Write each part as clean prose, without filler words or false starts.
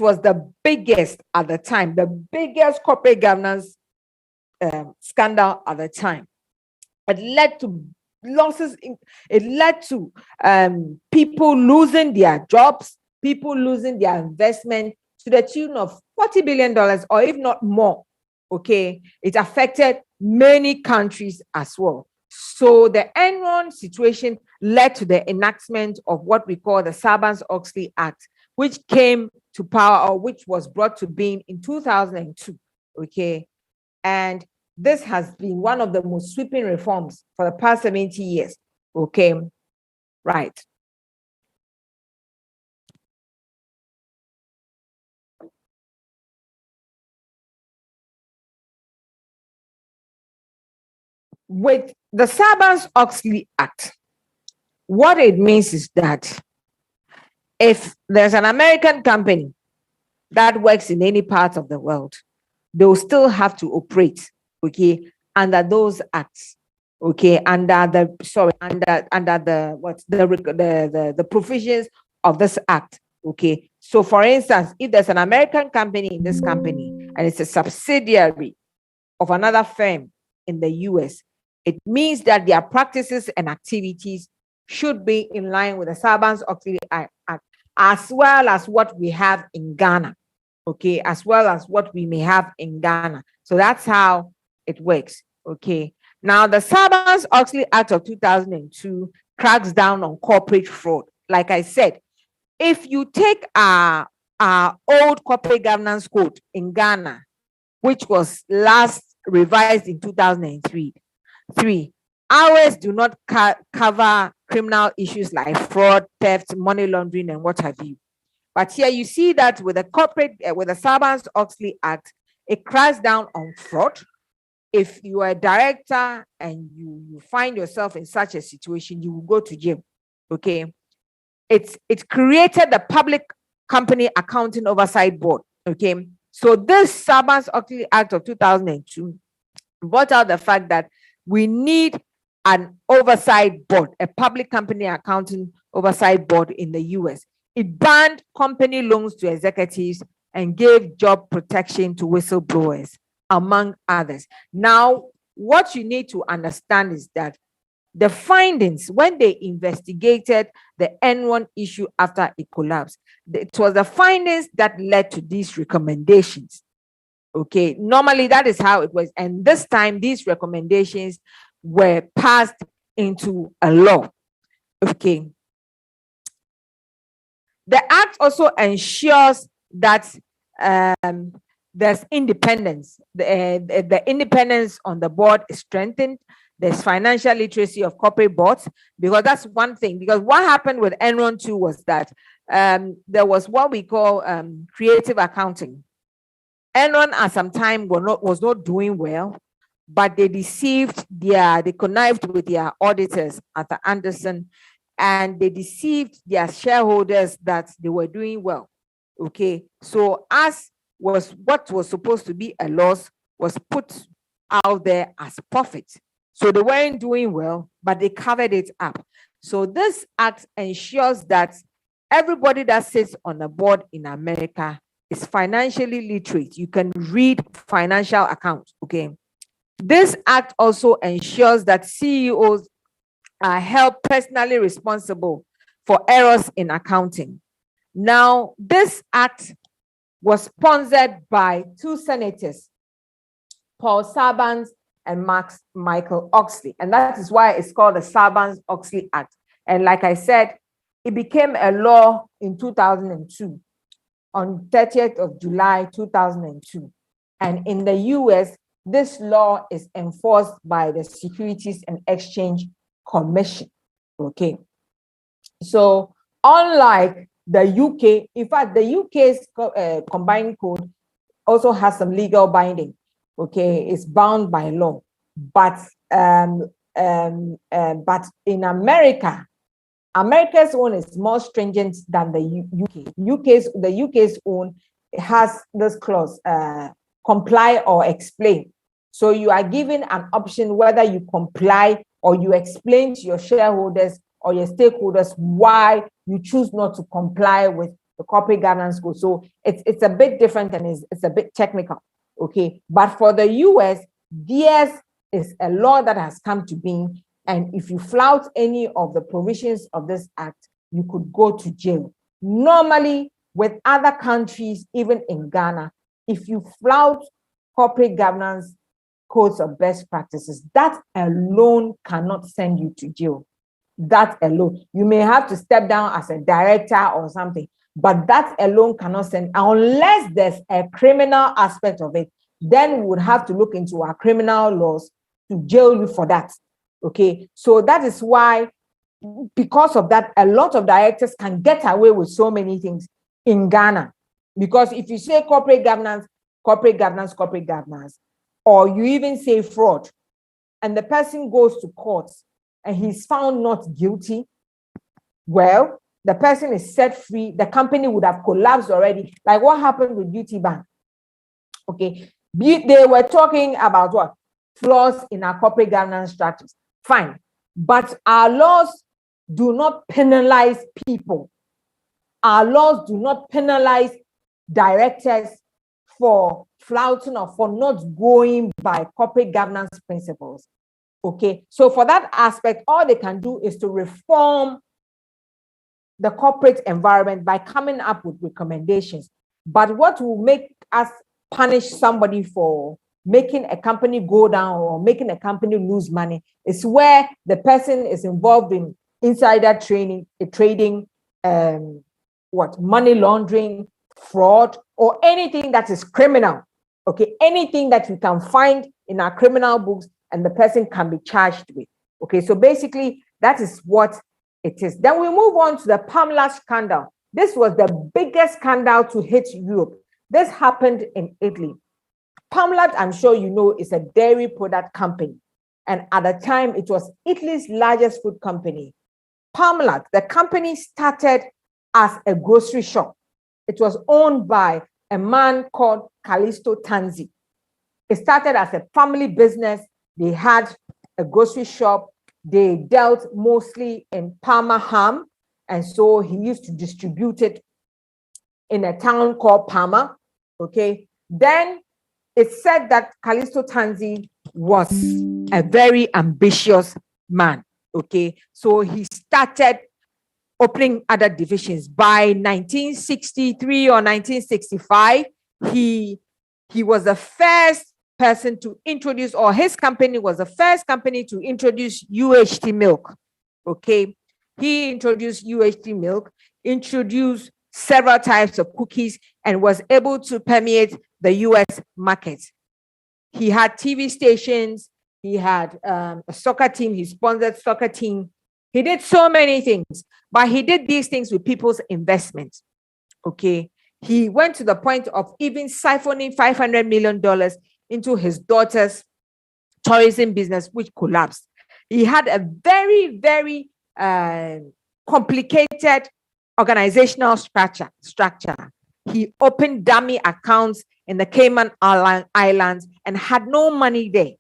was the biggest at the time, the biggest corporate governance scandal at the time. It led to losses. It led to people losing their jobs, people losing their investment to the tune of $40 billion, or if not more. Okay, it affected many countries as well. So the Enron situation led to the enactment of what we call the Sarbanes-Oxley Act, which came to power, or which was brought to being in 2002. Okay, and this has been one of the most sweeping reforms for the past 70 years. Okay, right. With the Sarbanes-Oxley Act, what it means is that if there's an American company that works in any part of the world, they'll still have to operate, okay, under those acts, okay, under the provisions of this act, okay. So, for instance, if there's an American company in this company and it's a subsidiary of another firm in the US, it means that their practices and activities should be in line with the Sarbanes-Oxley Act, as well as what we have in Ghana, okay, as well as what we may have in Ghana. So that's how it works, okay. Now, the Sarbanes-Oxley Act of 2002 cracks down on corporate fraud. Like I said, if you take our old corporate governance code in Ghana, which was last revised in 2003, ours do not cover criminal issues like fraud, theft, money laundering, and what have you. But here you see that with the Sarbanes-Oxley Act, it cracks down on fraud. If you are a director and you find yourself in such a situation, you will go to jail. Okay, it created the Public Company Accounting Oversight Board. Okay, so this Sarbanes-Oxley Act of 2002 brought out the fact that we need an oversight board, a Public Company Accounting Oversight Board in the US. It banned company loans to executives and gave job protection to whistleblowers, among others. Now, what you need to understand is that the findings, when they investigated the Enron issue after it collapsed, it was the findings that led to these recommendations. Okay, normally that is how it was. And this time, these recommendations were passed into a law. Okay. The act also ensures that there's independence. The independence on the board is strengthened. There's financial literacy of corporate boards, because that's one thing. Because what happened with Enron 2 was that there was what we call creative accounting. Enron at some time was not doing well, but they connived with their auditors at Anderson, and they deceived their shareholders that they were doing well. Okay, so what was supposed to be a loss was put out there as profit. So they weren't doing well, but they covered it up. So this act ensures that everybody that sits on the board in America is financially literate. You can read financial accounts, okay? This act also ensures that CEOs are held personally responsible for errors in accounting. Now, this act was sponsored by two senators, Paul Sarbanes and Michael Oxley, and that is why it's called the Sarbanes-Oxley Act. And like I said, it became a law in 2002, on 30th of July, 2002. And in the US, this law is enforced by the Securities and Exchange Commission, okay? So unlike the UK, in fact, the UK's combined code also has some legal binding, okay? It's bound by law, but in America, America's own is more stringent than the UK. The UK's own has this clause, comply or explain. So you are given an option whether you comply or you explain to your shareholders or your stakeholders why you choose not to comply with the corporate governance code. So it's a bit different and it's a bit technical. Okay. But for the US, theirs is a law that has come to being. And if you flout any of the provisions of this act, you could go to jail. Normally, with other countries, even in Ghana, if you flout corporate governance codes of best practices, that alone cannot send you to jail. That alone. You may have to step down as a director or something, but that alone cannot send, unless there's a criminal aspect of it, then we would have to look into our criminal laws to jail you for that. Okay, so that is why, because of that, a lot of directors can get away with so many things in Ghana. Because if you say corporate governance, or you even say fraud, and the person goes to court and he's found not guilty, well, the person is set free. The company would have collapsed already. Like what happened with Beauty Bank. Okay, they were talking about what? Flaws in our corporate governance structures. Fine. But our laws do not penalize people. Our laws do not penalize directors for flouting or for not going by corporate governance principles. Okay. So for that aspect, all they can do is to reform the corporate environment by coming up with recommendations. But what will make us punish somebody for making a company go down or making a company lose money is where the person is involved in insider trading, money laundering, fraud, or anything that is criminal. Okay, anything that you can find in our criminal books and the person can be charged with. Okay, so basically that is what it is. Then we move on to the Parmalat scandal. This was the biggest scandal to hit Europe. This happened in Italy. Parmalat, I'm sure you know, is a dairy product company. And at the time, it was Italy's largest food company. Parmalat, the company started as a grocery shop. It was owned by a man called Callisto Tanzi. It started as a family business. They had a grocery shop. They dealt mostly in Parma ham. And so he used to distribute it in a town called Parma. Okay. Then it's said that Callisto Tanzi was a very ambitious man. Okay. So he started opening other divisions. By 1963 or 1965, he was the first person to introduce, or his company was the first company to introduce UHT milk. Okay. He introduced UHT milk, introduced several types of cookies, and was able to permeate the US market. He had TV stations. He had a soccer team. He sponsored soccer team. He did so many things, but he did these things with people's investments. Okay. He went to the point of even siphoning $500 million into his daughter's tourism business, which collapsed. He had a very, very complicated organizational structure. He opened dummy accounts in the Cayman Islands and had no money there.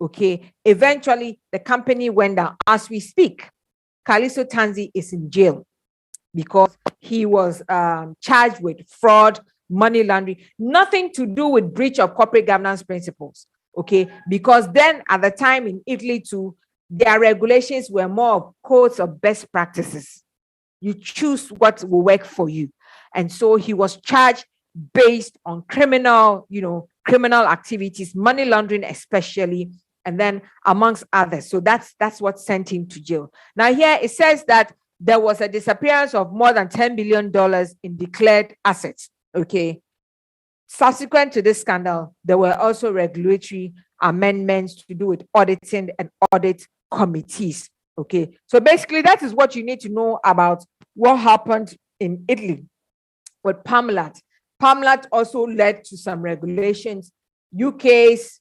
Okay. Eventually, the company went down. As we speak, Callisto Tanzi is in jail because he was charged with fraud, money laundering, nothing to do with breach of corporate governance principles. Okay. Because then at the time in Italy too, their regulations were more of codes of best practices. You choose what will work for you. And so he was charged based on criminal activities, money laundering especially, and then amongst others. So that's what sent him to jail. Now here it says that there was a disappearance of more than $10 billion in declared assets. Okay. Subsequent to this scandal, there were also regulatory amendments to do with auditing and audit committees. Okay. So basically that is what you need to know about what happened in Italy with Parmalat. Parmalat also led to some regulations. UK's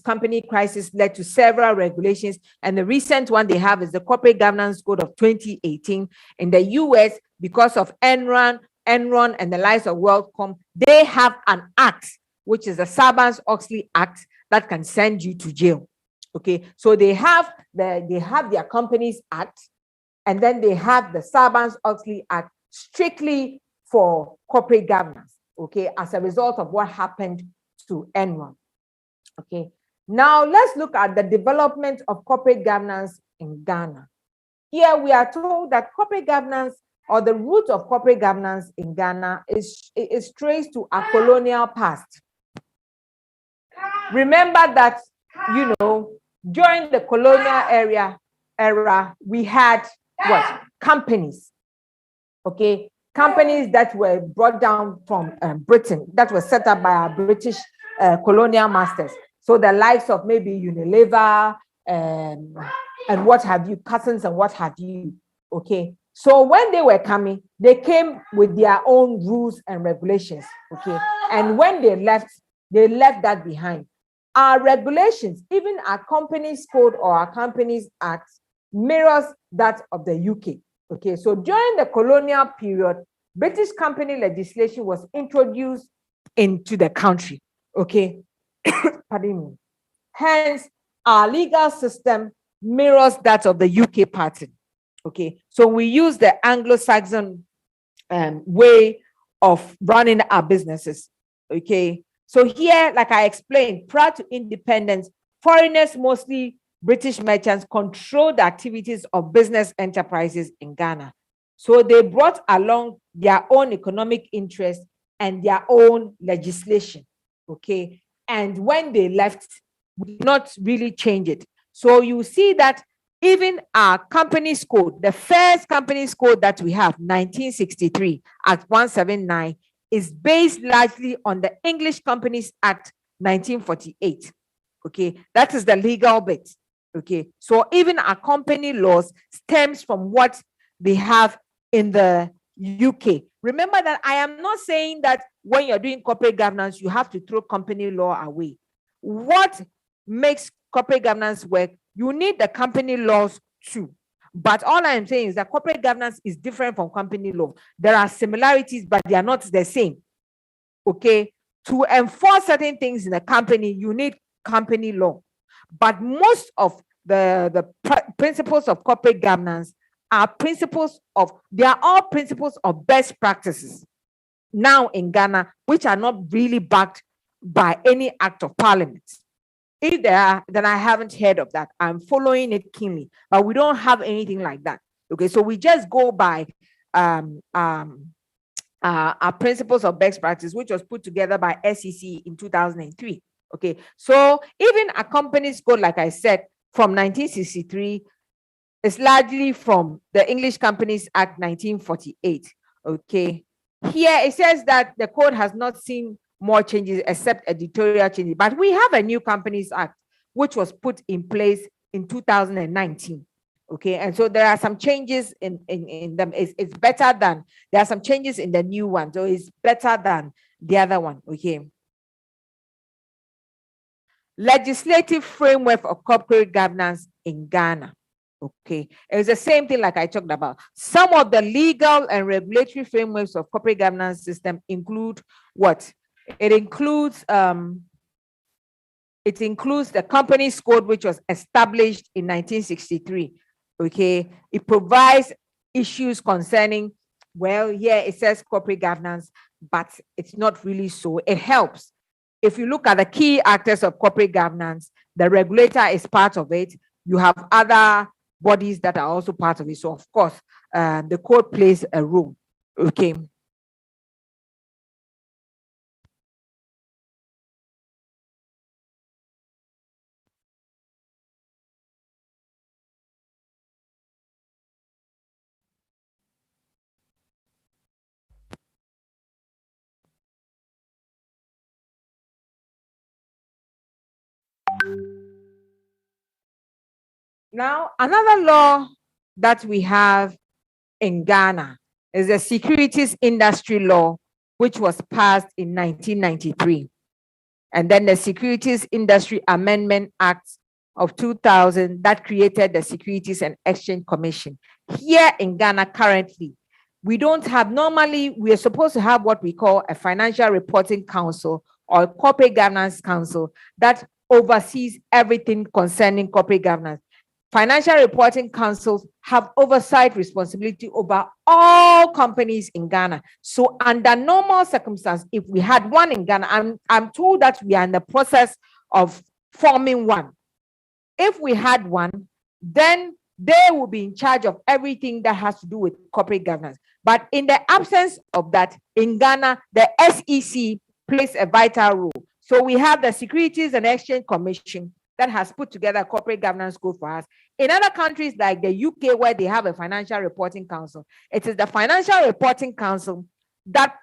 company crisis led to several regulations. And the recent one they have is the Corporate Governance Code of 2018. In the US, because of Enron and the likes of WorldCom, they have an act, which is the Sarbanes-Oxley Act, that can send you to jail. Okay, so they have their Companies Act, And then they had the Sarbanes-Oxley Act strictly for corporate governance, okay, as a result of what happened to Enron. Okay, now let's look at the development of corporate governance in Ghana. Here we are told that corporate governance, or the root of corporate governance in Ghana, is traced to a colonial past. Remember that, you know, during the colonial era, we had what? Companies. Okay, companies that were brought down from Britain, that were set up by our British colonial masters. So the likes of maybe Unilever and what have you, Cousins and what have you. Okay, so when they were coming, they came with their own rules and regulations. Okay, and when they left that behind. Our regulations, even our company's code or our company's act, mirrors that of the UK. Okay, so during the colonial period, British company legislation was introduced into the country. Okay, pardon me. Hence, our legal system mirrors that of the UK pattern. Okay, so we use the Anglo-Saxon way of running our businesses. Okay, so here, like I explained, prior to independence, foreigners, mostly British merchants, controlled the activities of business enterprises in Ghana. So they brought along their own economic interests and their own legislation. Okay, and when they left, we did not really change it. So you see that even our company's code, the first company's code that we have, 1963, Act 179, is based largely on the English Companies Act 1948. Okay, that is the legal bit. Okay, so even our company laws stems from what they have in the UK. Remember that I am not saying that when you're doing corporate governance, you have to throw company law away. What makes corporate governance work? You need the company laws too. But all I am saying is that corporate governance is different from company law. There are similarities, but they are not the same. Okay, to enforce certain things in a company, you need company law. But most of the principles of corporate governance are they are all principles of best practices now in Ghana, which are not really backed by any act of parliament. If there are, then I haven't heard of that. I'm following it keenly, but we don't have anything like that. Okay, so we just go by our principles of best practice, which was put together by SEC in 2003. Okay, so even a company's code, like I said, from 1963, is largely from the English Companies Act 1948. Okay, here it says that the code has not seen more changes except editorial changes, but we have a new Companies Act which was put in place in 2019. Okay, and so there are some changes in them. It's better than, there are some changes in the new one, so it's better than the other one. Okay, legislative framework of corporate governance in Ghana. Okay, it's the same thing like I talked about. Some of the legal and regulatory frameworks of corporate governance system include what? It includes the company's code, which was established in 1963. Okay, it provides issues concerning, well, here it says corporate governance, but it's not really so. It helps. If you look at the key actors of corporate governance, the regulator is part of it. You have other bodies that are also part of it. So of course, the code plays a role. Okay. Now, another law that we have in Ghana is the Securities Industry Law, which was passed in 1993. And then the Securities Industry Amendment Act of 2000 that created the Securities and Exchange Commission. Here in Ghana currently, we don't have, normally we are supposed to have what we call a Financial Reporting Council or Corporate Governance Council that oversees everything concerning corporate governance. financial reporting councils have oversight responsibility over all companies in Ghana. So under normal circumstances, if we had one in Ghana, I'm told that we are in the process of forming one. If we had one, then they will be in charge of everything that has to do with corporate governance. But in the absence of that, in Ghana, the SEC plays a vital role. So we have the Securities and Exchange Commission that has put together a corporate governance code for us. In other countries like the UK, where they have a financial reporting council, it is the financial reporting council that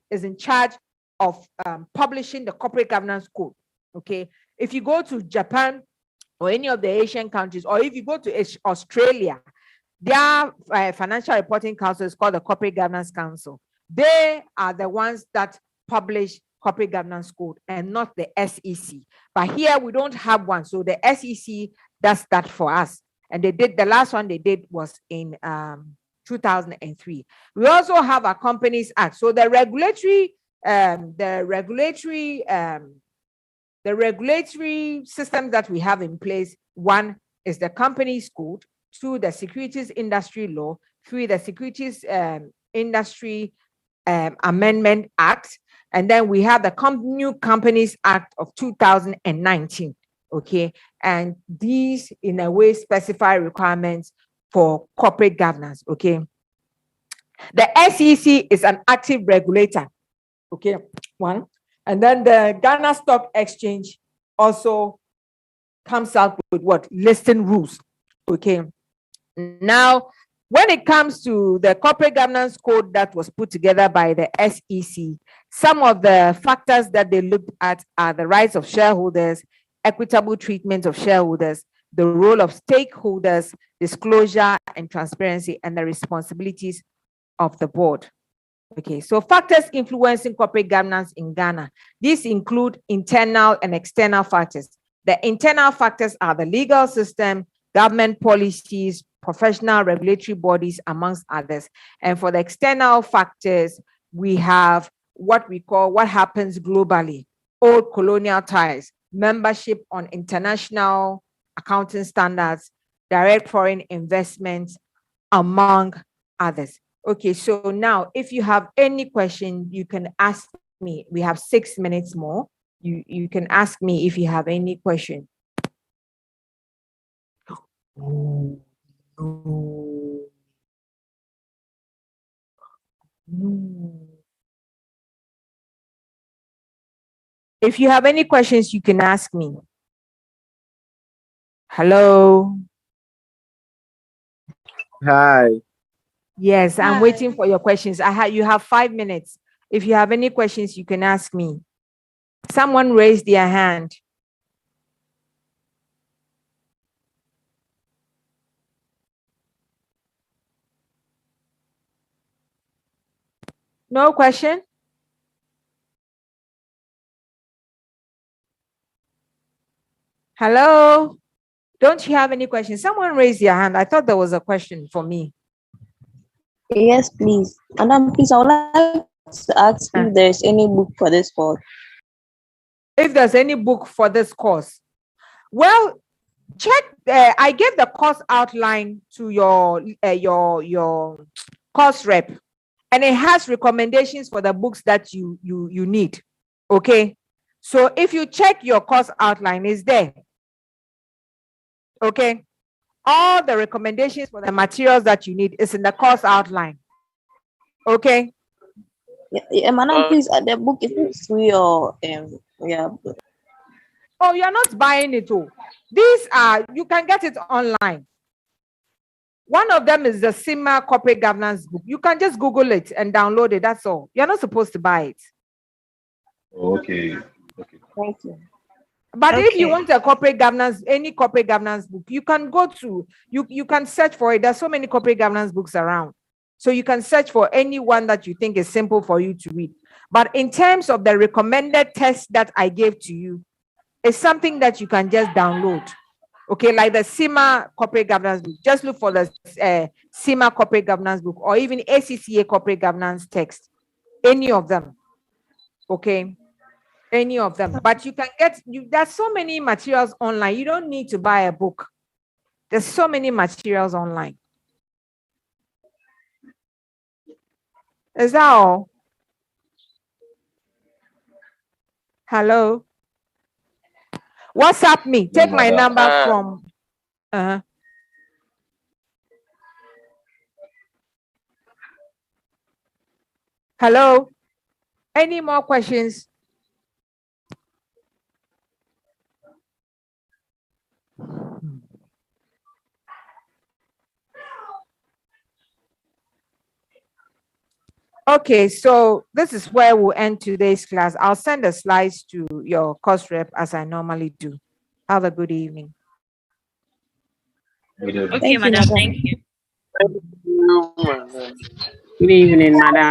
is in charge of publishing the corporate governance code. Okay, if you go to Japan or any of the Asian countries, or if you go to Australia, their financial reporting council is called the Corporate Governance Council. They are the ones that publish corporate governance code and not the SEC. But here we don't have one, so the SEC does that for us. And they did, the last one they did was in 2003. We also have a Companies Act. So the regulatory systems that we have in place: one is the Companies Code, two, the Securities Industry Law, three, the Securities Industry Amendment Act, and then we have the New Companies Act of 2019. Okay, and these in a way specify requirements for corporate governance. Okay, the SEC is an active regulator. Okay, one. And then the Ghana Stock Exchange also comes out with what? Listing rules. Okay. Now, when it comes to the corporate governance code that was put together by the SEC, some of the factors that they looked at are the rights of shareholders, equitable treatment of shareholders, the role of stakeholders, disclosure and transparency, and the responsibilities of the board. Okay, so factors influencing corporate governance in Ghana. These include internal and external factors. The internal factors are the legal system, government policies, professional regulatory bodies, amongst others. And for the external factors, we have what we call what happens globally: old colonial ties, membership on international accounting standards, direct foreign investments, among others. Okay, so now if you have any question, you can ask me. We have 6 minutes more. You can ask me if you have any question. No. If you have any questions, you can ask me. Hello. Hi. Yes, I'm waiting for your questions. You have 5 minutes. If you have any questions, you can ask me. Someone raised their hand. No question? Hello? Don't you have any questions? Someone raised their hand. I thought there was a question for me. Yes, please. Madam, please, I would like to ask if there's any book for this course. If there's any book for this course. Well, check. I gave the course outline to your course rep, and it has recommendations for the books that you need. Okay, so if you check your course outline, is there. Okay, all the recommendations for the materials that you need is in the course outline. Okay. Yeah, madam, please, the book, if it's free or yeah. Oh, you're not buying it all. These are, you can get it online. One of them is the CIMA corporate governance book. You can just Google it and download it. That's all. You're not supposed to buy it. Okay. Thank you. But if you want a corporate governance, any corporate governance book, you can go to, you can search for it. There's so many corporate governance books around. So you can search for any one that you think is simple for you to read. But in terms of the recommended text that I gave to you, it's something that you can just download. Okay, like the CIMA corporate governance book. Just look for the CIMA corporate governance book, or even ACCA corporate governance text. Any of them. Okay. Any of them. But you can get, there's so many materials online. You don't need to buy a book. There's so many materials online. Is that all? Hello? WhatsApp me. Take my madam. number from. Hello? Any more questions? Okay, so this is where we'll end today's class. I'll send the slides to your course rep as I normally do. Have a good evening. Good evening. Thank you, madam. Good evening, madam.